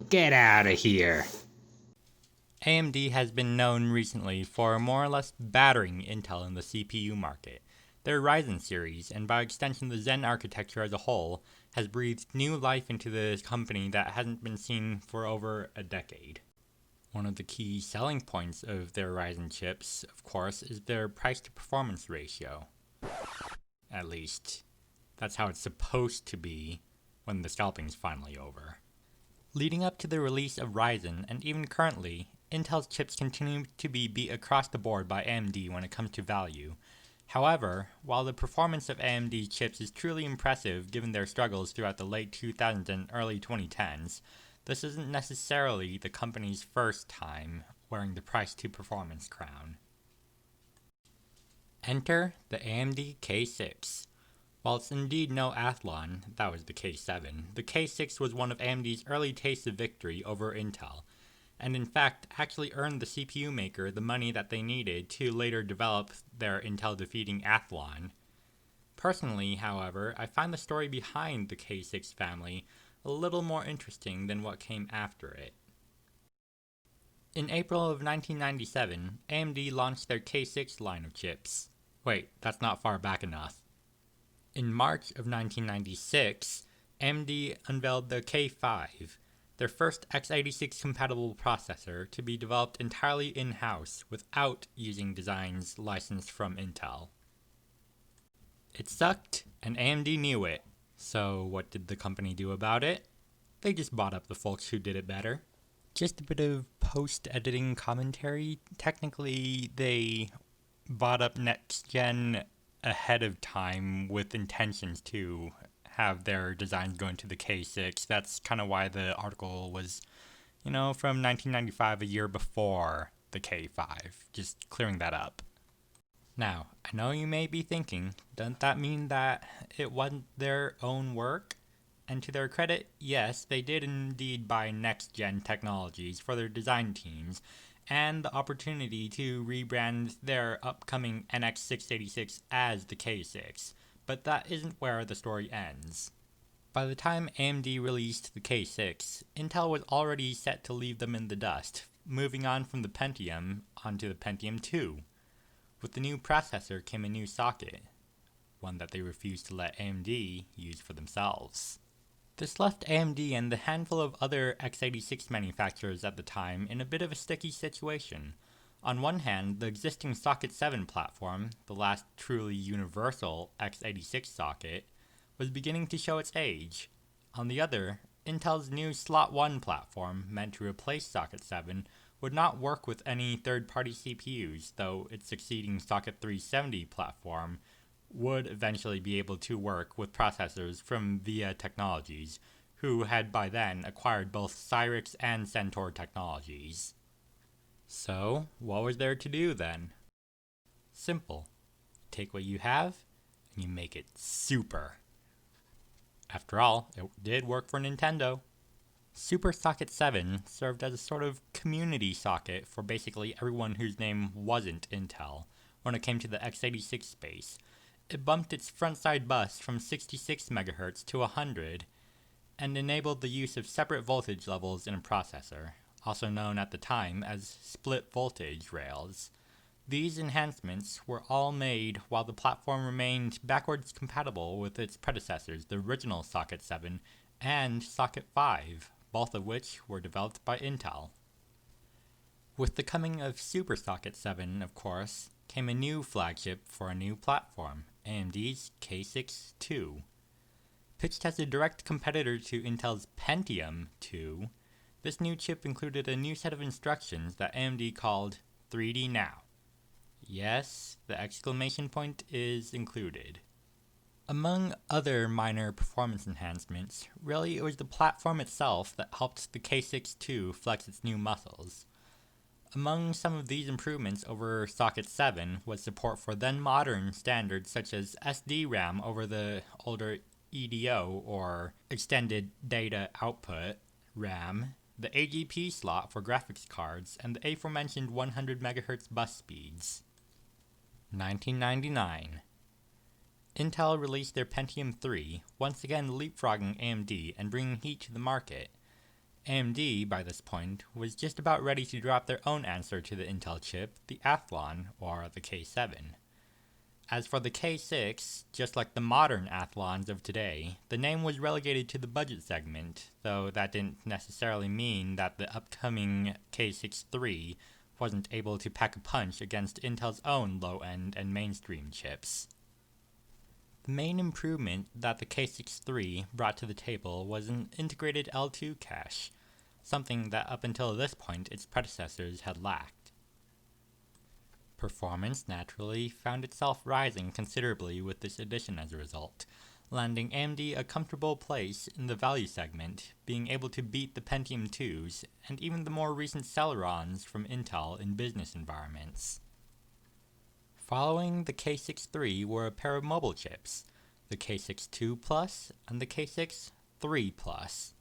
Get out of here. AMD has been known recently for more or less battering Intel in the CPU market. Their Ryzen series, and by extension the Zen architecture as a whole, has breathed new life into the company that hasn't been seen for over a decade. One of the key selling points of their Ryzen chips, of course, is their price to performance ratio. At least, that's how it's supposed to be when the scalping's finally over. Leading up to the release of Ryzen, and even currently, Intel's chips continue to be beat across the board by AMD when it comes to value. However, while the performance of AMD chips is truly impressive given their struggles throughout the late 2000s and early 2010s, this isn't necessarily the company's first time wearing the price to performance crown. Enter the AMD K6. While it's indeed no Athlon, that was the K7, the K6 was one of AMD's early tastes of victory over Intel, and in fact actually earned the CPU maker the money that they needed to later develop their Intel-defeating Athlon. Personally, however, I find the story behind the K6 family a little more interesting than what came after it. In April of 1997, AMD launched their K6 line of chips. Wait, that's not far back enough. In March of 1996, AMD unveiled the K5, their first x86 compatible processor to be developed entirely in-house without using designs licensed from Intel. It sucked, and AMD knew it. So what did the company do about it? They just bought up the folks who did it better. Just a bit of post-editing commentary. Technically, they bought up next gen ahead of time with intentions to have their designs go into the K6. That's kind of why the article was, from 1995, a year before the K5. Just clearing that up. Now, I know you may be thinking, doesn't that mean that it wasn't their own work? And to their credit, yes, they did indeed buy next-gen technologies for their design teams, and the opportunity to rebrand their upcoming NX686 as the K6, but that isn't where the story ends. By the time AMD released the K6, Intel was already set to leave them in the dust, moving on from the Pentium onto the Pentium 2. With the new processor came a new socket, one that they refused to let AMD use for themselves. This left AMD and the handful of other x86 manufacturers at the time in a bit of a sticky situation. On one hand, the existing Socket 7 platform, the last truly universal x86 socket, was beginning to show its age. On the other, Intel's new Slot 1 platform, meant to replace Socket 7, would not work with any third-party CPUs, though its succeeding Socket 370 platform would eventually be able to work with processors from VIA Technologies, who had by then acquired both Cyrix and Centaur technologies. So, what was there to do then? Simple. You take what you have, and you make it super. After all, it did work for Nintendo. Super Socket 7 served as a sort of community socket for basically everyone whose name wasn't Intel when it came to the x86 space. It bumped its frontside bus from 66 MHz to 100 and enabled the use of separate voltage levels in a processor, also known at the time as split voltage rails. These enhancements were all made while the platform remained backwards compatible with its predecessors, the original Socket 7 and Socket 5, both of which were developed by Intel. With the coming of Super Socket 7, of course, came a new flagship for a new platform, AMD's K6-2. Pitched as a direct competitor to Intel's Pentium 2, this new chip included a new set of instructions that AMD called 3D Now. Yes, the exclamation point is included. Among other minor performance enhancements, really it was the platform itself that helped the K6-2 flex its new muscles. Among some of these improvements over Socket 7 was support for then modern standards such as SD-RAM over the older EDO or Extended Data Output RAM, the AGP slot for graphics cards, and the aforementioned 100 MHz bus speeds. 1999. Intel released their Pentium 3, once again leapfrogging AMD and bringing heat to the market. AMD, by this point, was just about ready to drop their own answer to the Intel chip, the Athlon, or the K7. As for the K6, just like the modern Athlons of today, the name was relegated to the budget segment, though that didn't necessarily mean that the upcoming K6-3 wasn't able to pack a punch against Intel's own low-end and mainstream chips. The main improvement that the K6-3 brought to the table was an integrated L2 cache, something that up until this point its predecessors had lacked. Performance naturally found itself rising considerably with this addition as a result, landing AMD a comfortable place in the value segment, being able to beat the Pentium 2s and even the more recent Celerons from Intel in business environments. Following the K6-3 were a pair of mobile chips, the K6-2 Plus and the K6-3 Plus,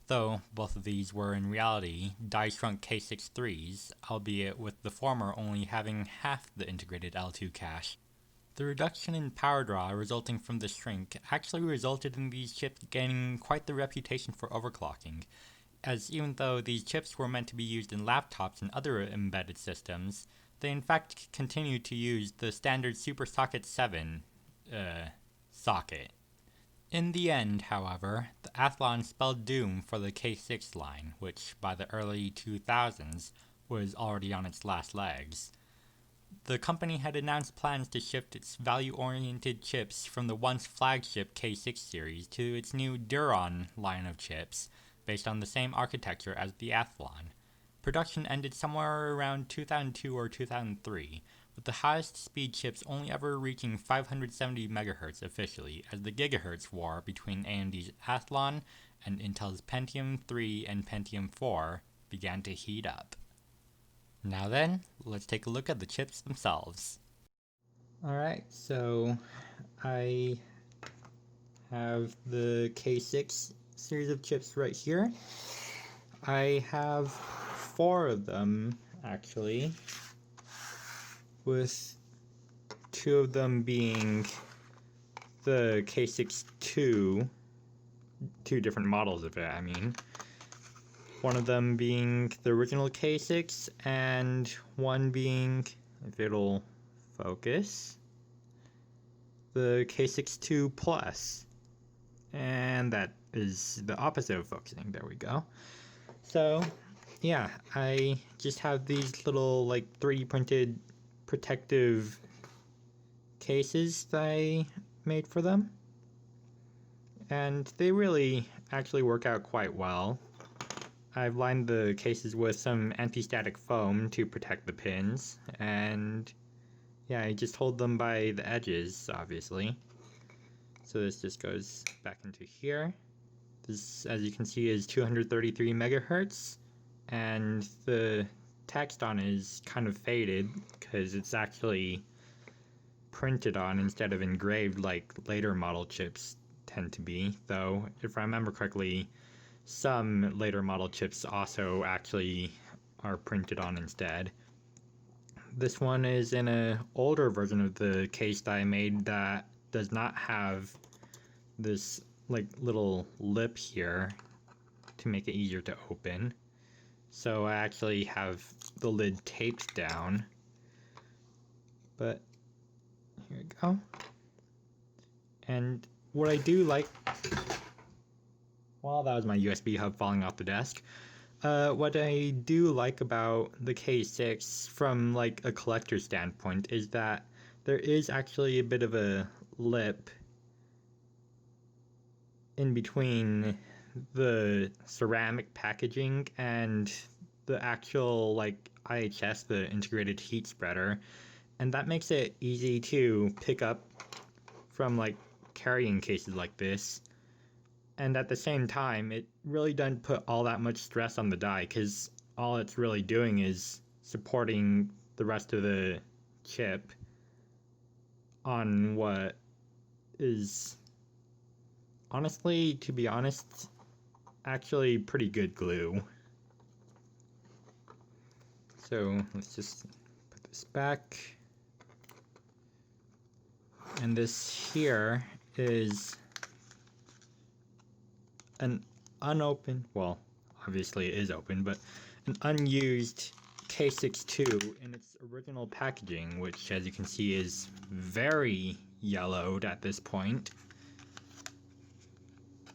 though both of these were in reality die-shrunk K6-3s, albeit with the former only having half the integrated L2 cache. The reduction in power draw resulting from the shrink actually resulted in these chips gaining quite the reputation for overclocking, as even though these chips were meant to be used in laptops and other embedded systems, they in fact continued to use the standard SuperSocket 7 socket. In the end, however, the Athlon spelled doom for the K6 line, which by the early 2000s was already on its last legs. The company had announced plans to shift its value-oriented chips from the once flagship K6 series to its new Duron line of chips, based on the same architecture as the Athlon. Production ended somewhere around 2002 or 2003, with the highest speed chips only ever reaching 570 MHz officially, as the gigahertz war between AMD's Athlon and Intel's Pentium 3 and Pentium 4 began to heat up. Now then, let's take a look at the chips themselves. Alright, so I have the K6 series of chips right here. I have 4 of them, actually, with 2 of them being the K6-2, 2 different models of it, I mean. One of them being the original K6, and one being, if it'll focus, the K6-2 Plus. And that is the opposite of focusing, there we go. So, yeah, I just have these little, like, 3D printed protective cases that I made for them. And they really actually work out quite well. I've lined the cases with some anti-static foam to protect the pins, and yeah, I just hold them by the edges, obviously. So this just goes back into here. This, as you can see, is 233 megahertz, and the text on it is kind of faded because it's actually printed on instead of engraved like later model chips tend to be, though if I remember correctly, some later model chips also actually are printed on instead. This one is in an older version of the case that I made that does not have this like little lip here to make it easier to open. So I actually have the lid taped down. But here we go. And what I do like, well, that was my USB hub falling off the desk. What I do like about the K6 from like a collector's standpoint is that there is actually a bit of a lip in between the ceramic packaging and the actual like IHS, the integrated heat spreader, and that makes it easy to pick up from like carrying cases like this. And at the same time, it really doesn't put all that much stress on the die, because all it's really doing is supporting the rest of the chip on what is, honestly, to be honest, actually pretty good glue. So let's just put this back. And this here is an unopened, well, obviously it is open, but an unused K6 in its original packaging, which as you can see is very yellowed at this point.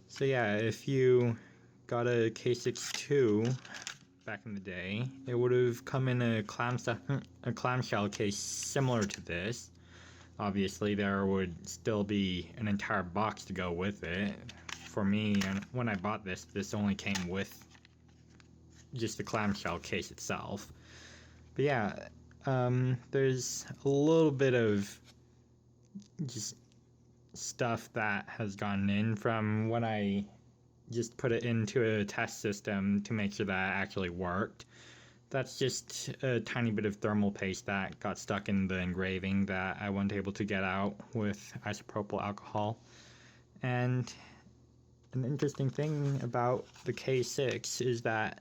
So yeah, if you got a K6 back in the day, it would have come in a clamshell case similar to this. Obviously, there would still be an entire box to go with it. For me, and when I bought this, this only came with just the clamshell case itself. But yeah, there's a little bit of just stuff that has gone in from when I just put it into a test system to make sure that it actually worked. That's just a tiny bit of thermal paste that got stuck in the engraving that I wasn't able to get out with isopropyl alcohol. And an interesting thing about the K6 is that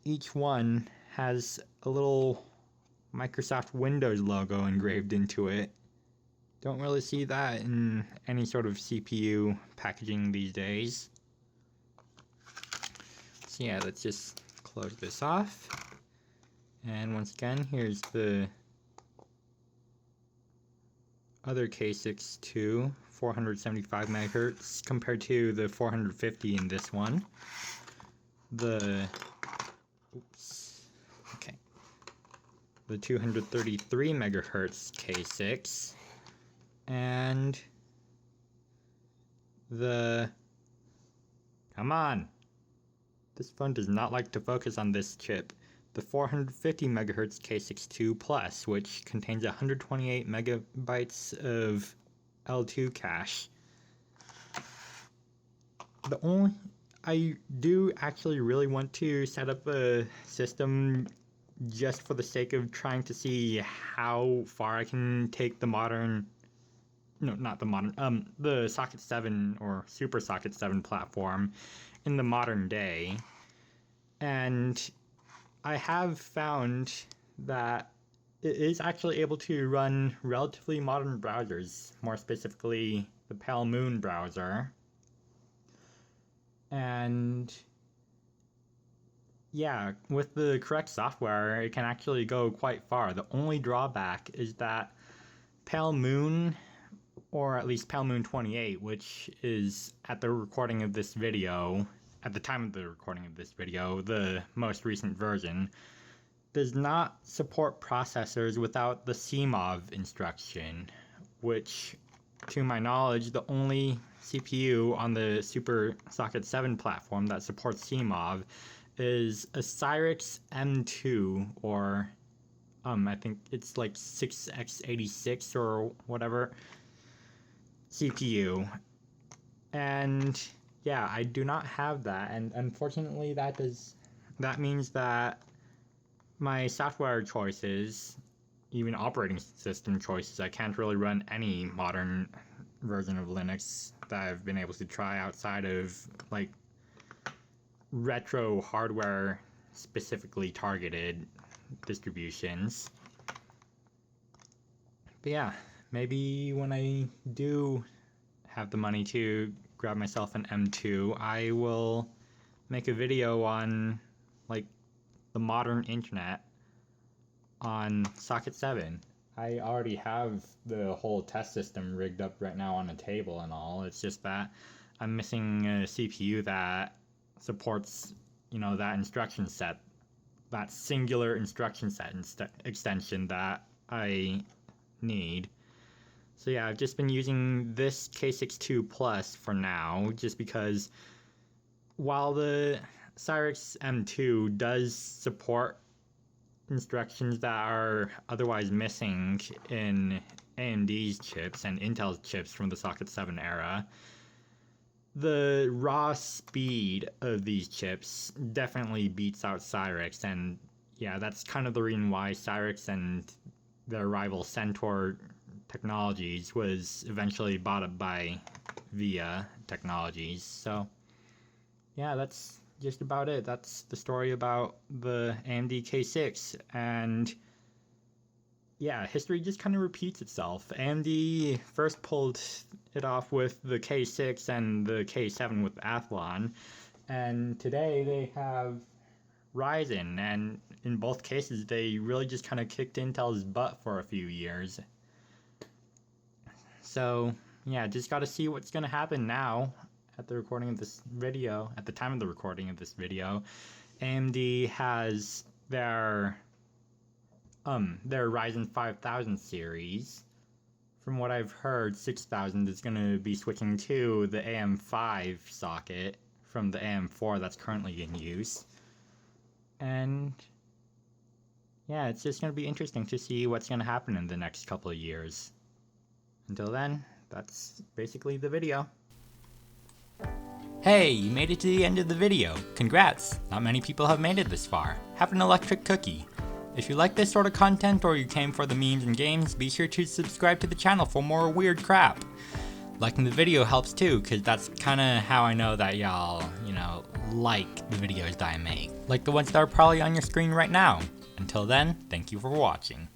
each one has a little Microsoft Windows logo engraved into it. Don't really see that in any sort of CPU packaging these days. So yeah, let's just close this off. And once again, here's the other K6 2, 475 megahertz compared to the 450 in this one. The 233 megahertz K6 and the, come on, this phone does not like to focus on this chip. The 450 megahertz K6 Plus, which contains 128 megabytes of L2 cache. I do actually really want to set up a system just for the sake of trying to see how far I can take the the Socket 7 or Super Socket 7 platform in the modern day. And I have found that it is actually able to run relatively modern browsers, more specifically the Pale Moon browser. And yeah, with the correct software, it can actually go quite far. The only drawback is that Pale Moon, or at least Pale Moon 28, which is at the recording of this video, at the time of the recording of this video, the most recent version, does not support processors without the CMOV instruction, which, to my knowledge, the only CPU on the Super Socket 7 platform that supports CMOV is a Cyrix M2, or I think it's like 6x86 or whatever CPU. And yeah, I do not have that, and unfortunately that means that my software choices, even operating system choices, I can't really run any modern version of Linux that I've been able to try outside of like retro hardware specifically targeted distributions. But yeah, maybe when I do have the money to grab myself an M2, I will make a video on like the modern internet on Socket 7. I already have the whole test system rigged up right now on a table and all. It's just that I'm missing a CPU that supports, that instruction set, that singular instruction set extension that I need. So yeah, I've just been using this K6 Plus for now, just because while the Cyrix M2 does support instructions that are otherwise missing in AMD's chips and Intel's chips from the Socket 7 era, the raw speed of these chips definitely beats out Cyrix, and yeah, that's kind of the reason why Cyrix and their rival Centaur Technologies was eventually bought up by VIA Technologies. So yeah, that's just about it. That's the story about the AMD K6, and yeah, history just kind of repeats itself. AMD first pulled it off with the K6 and the K7 with Athlon, And today they have Ryzen, and in both cases they really just kind of kicked Intel's butt for a few years. So yeah, just got to see what's going to happen now. At the recording of this video, at the time of the recording of this video, AMD has their Ryzen 5000 series. From what I've heard, 6000 is going to be switching to the AM5 socket from the AM4 that's currently in use. And yeah, it's just going to be interesting to see what's going to happen in the next couple of years. Until then, that's basically the video. Hey, you made it to the end of the video. Congrats! Not many people have made it this far. Have an electric cookie. If you like this sort of content or you came for the memes and games, be sure to subscribe to the channel for more weird crap. Liking the video helps too, cause that's kinda how I know that y'all, like the videos that I make. Like the ones that are probably on your screen right now. Until then, thank you for watching.